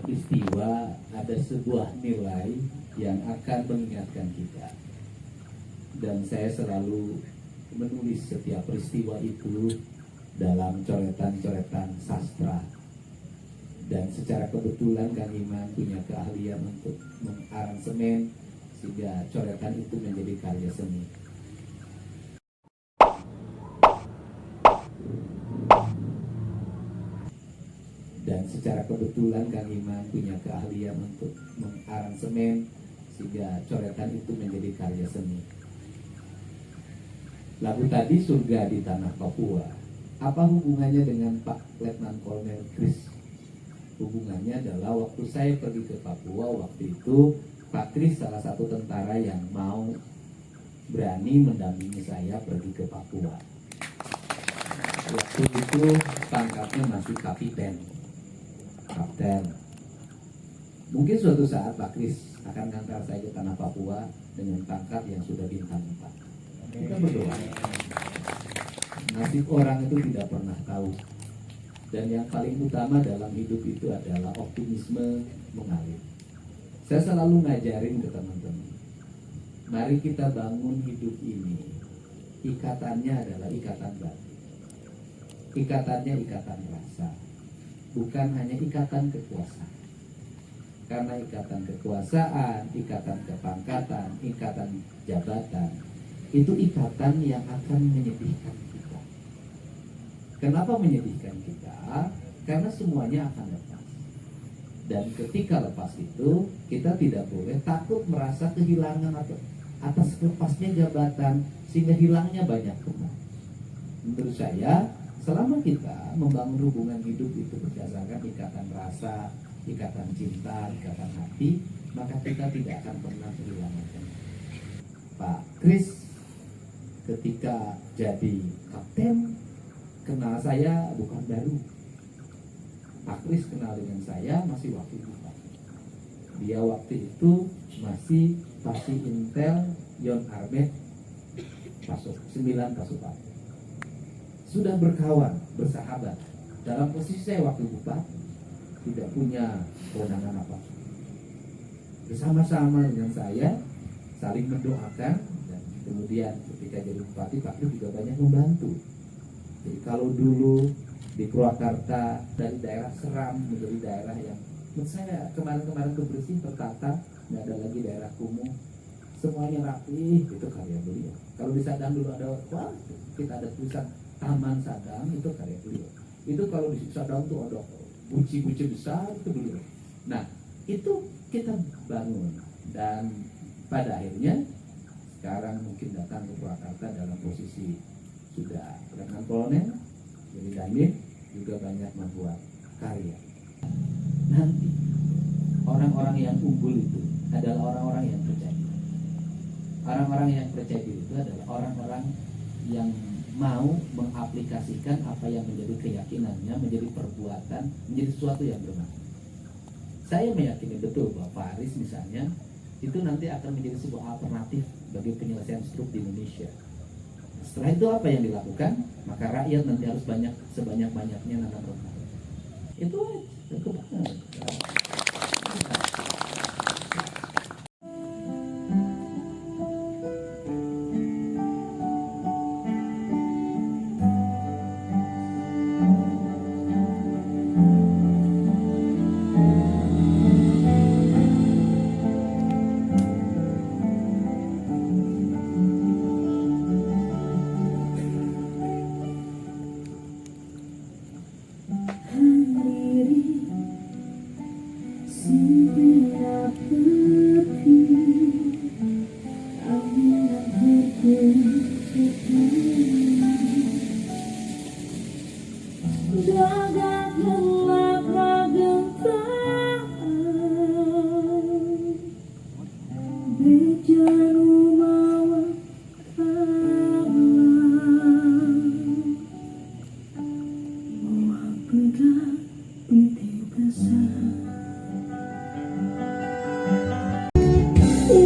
peristiwa ada sebuah nilai yang akan mengingatkan kita. Dan saya selalu menulis setiap peristiwa itu dalam coretan-coretan sastra. Dan secara kebetulan Kang Iman punya keahlian untuk mengaransemen sehingga coretan itu menjadi karya seni. Dan secara kebetulan Kang Iman punya keahlian untuk mengaransemen sehingga coretan itu menjadi karya seni. Lagu tadi Surga di Tanah Papua. Apa hubungannya dengan Pak Letnan Kolonel Kris? Hubungannya adalah waktu saya pergi ke Papua, waktu itu Pak Kris salah satu tentara yang mau berani mendampingi saya pergi ke Papua. Waktu itu pangkatnya masih kapten. Mungkin suatu saat Pak Kris akan ngantar saya ke tanah Papua dengan pangkat yang sudah bintang 4. Kita berdoa. Nasib orang itu tidak pernah tahu. Dan yang paling utama dalam hidup itu adalah optimisme mengalir. Saya selalu ngajarin ke teman-teman, mari kita bangun hidup ini. Ikatannya adalah ikatan batin. Ikatannya ikatan rasa. Bukan hanya ikatan kekuasaan. Karena ikatan kekuasaan, ikatan kepangkatan, ikatan jabatan, itu ikatan yang akan menyedihkan kita. Kenapa menyedihkan kita? Karena semuanya akan lepas. Dan ketika lepas itu, kita tidak boleh takut merasa kehilangan atau atas lepasnya jabatan, sehingga hilangnya banyak teman. Menurut saya, selama kita membangun hubungan hidup itu berdasarkan ikatan rasa, ikatan cinta, ikatan hati, maka kita tidak akan pernah kehilangan teman. Pak Kris ketika jadi kapten kenal saya bukan baru. Pak Kris kenal dengan saya masih waktu bupati. Dia waktu itu masih Pasi Intel Yon Armet 9 Pasukan. Sudah berkawan, bersahabat. Dalam posisi saya waktu bupati tidak punya kewenangan apa. Bersama-sama dengan saya saling mendoakan, dan kemudian ketika jadi bupati Pak Kris juga banyak membantu. Jadi kalau dulu di Purwakarta dari daerah seram menjadi daerah yang menurut saya kemarin-kemarin bersih, tertata, nggak ada lagi daerah kumuh, semuanya rapi, itu karya beliau. Kalau di Sadang dulu ada, wah, kita ada tulisan Taman Sadang, itu karya beliau. Itu kalau di Sadang tuh ada buci-buci besar, itu beliau. Nah, itu kita bangun, dan pada akhirnya sekarang mungkin datang ke Purwakarta dalam posisi sudah dengan kolonel, jadi Dandim juga banyak membuat karya. Nanti orang-orang yang unggul itu adalah orang-orang yang percaya diri. Orang-orang yang percaya diri itu adalah orang-orang yang mau mengaplikasikan apa yang menjadi keyakinannya, menjadi perbuatan, menjadi sesuatu yang bermakna. Saya meyakini betul bahwa Pak Aris misalnya itu nanti akan menjadi sebuah alternatif bagi penyelesaian stroke di Indonesia. Setelah itu apa yang dilakukan? Maka rakyat nanti harus sebanyak-banyaknya nanam rumah. Itu cukup banget.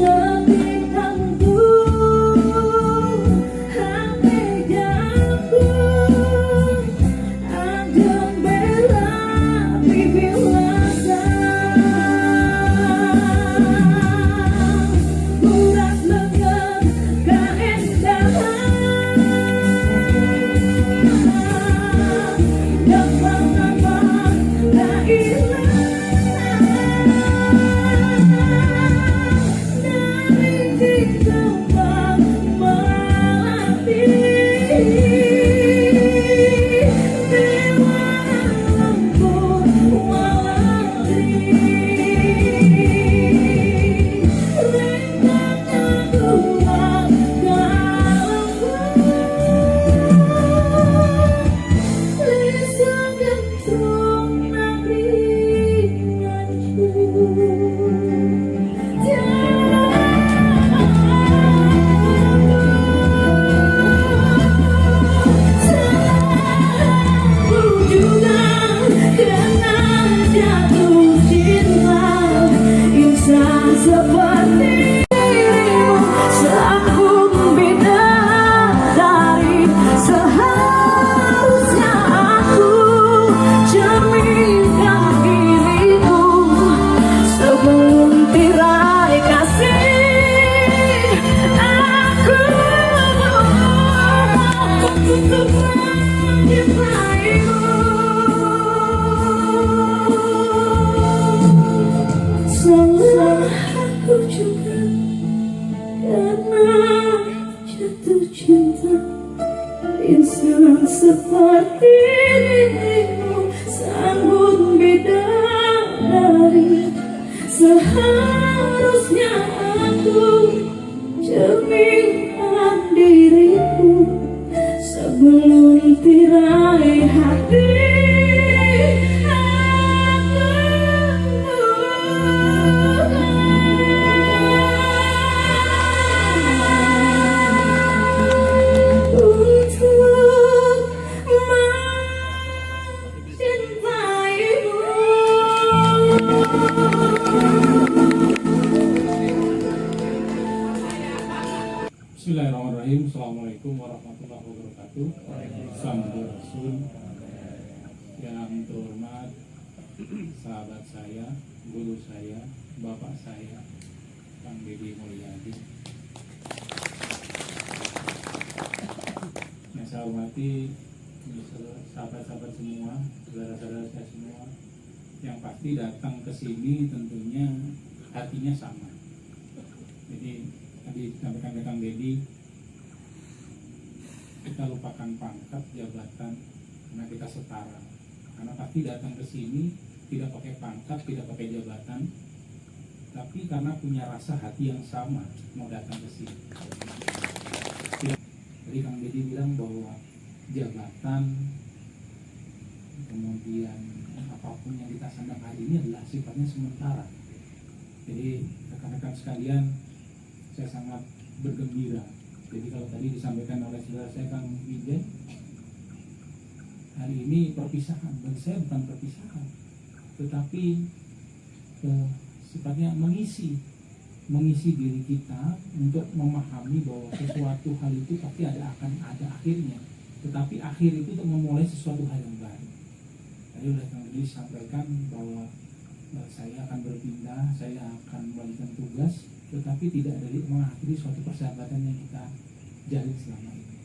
Lebih tentu hati Seharusnya aku cerminkan diriku sebelum tirai hati Bismillahirrahmanirrahim. Assalamualaikum warahmatullahi wabarakatuh. Sambil Rasul yang terhormat sahabat saya, guru saya, bapak saya, Kang Deddy Mulyadi. Yang saya hormati sahabat-sahabat semua, saudara-saudara saya semua, yang pasti datang ke sini tentunya hatinya sama. Jadi tadi disampaikan oleh Kang Deddy, kita lupakan pangkat, jabatan, karena kita setara. Karena pasti datang ke sini tidak pakai pangkat, tidak pakai jabatan, tapi karena punya rasa hati yang sama mau datang ke sini. Jadi Kang Deddy bilang bahwa jabatan, kemudian apapun yang kita sandang hari ini adalah sifatnya sementara. Jadi rekan-rekan sekalian, saya sangat bergembira. Jadi kalau tadi disampaikan oleh saudara saya Kang Wijay, hari ini perpisahan, bagi saya bukan perpisahan, tetapi sifatnya mengisi diri kita untuk memahami bahwa sesuatu hal itu pasti akan ada akhirnya, tetapi akhir itu untuk memulai sesuatu hal yang baru. Tadi oleh Kang Wijay disampaikan bahwa saya akan berpindah, saya akan melanjutkan tugas, tetapi tidak dari mengakhiri suatu persahabatan yang kita jalin selama ini.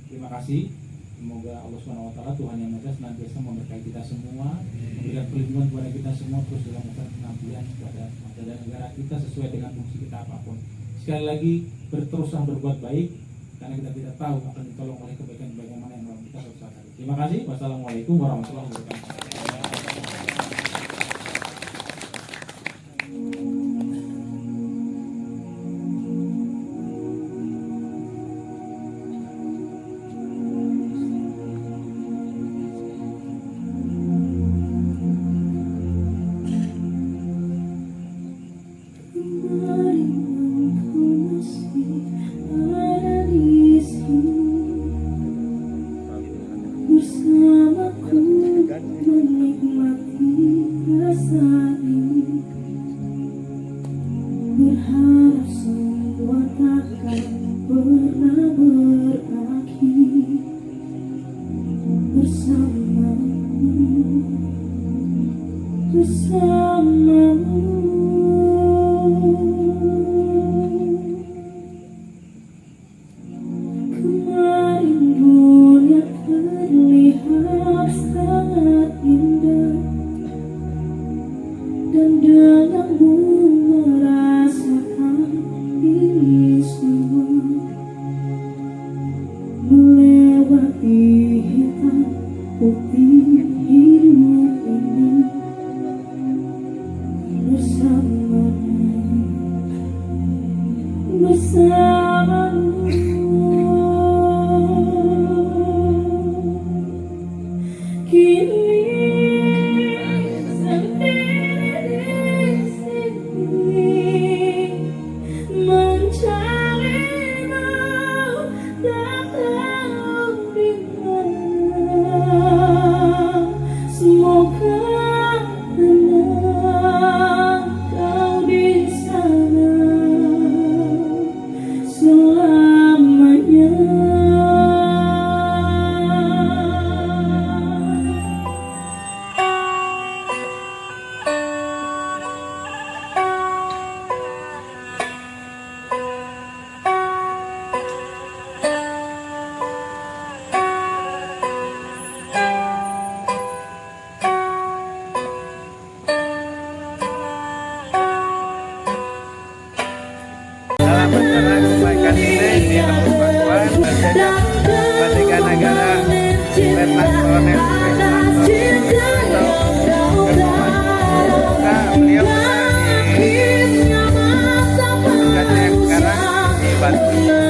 Terima kasih. Semoga Allah SWT, Tuhan Yang Maha Esa, senantiasa memberkahi kita semua, memberikan perlindungan kepada kita semua, terus dalam pengabdian kepada bangsa dan negara kita sesuai dengan fungsi kita apapun. Sekali lagi, berteruslah berbuat baik, karena kita tidak tahu akan ditolong oleh kebaikan-kebaikan mana yang menolong kita suatu saat hari. Terima kasih. Wassalamualaikum warahmatullahi wabarakatuh. Bersamaku menikmati rasa ini, berharap semua takkan pernah berakhir bersamamu. Kemarin dunia terlihat sangat indah, dan denganmu merasakan ini semua, melewati hitam putih hidup ini bersamamu. Kini sendiri di sini mencarimu, tak tahu di mana. Semoga tenang kau di sana selamanya. Dalam acara kebaikan ini di Tepung Pakuan terjadi Ketika Negara Letnan Kolonel Spesial atau Kedua beliau wabarakatuh.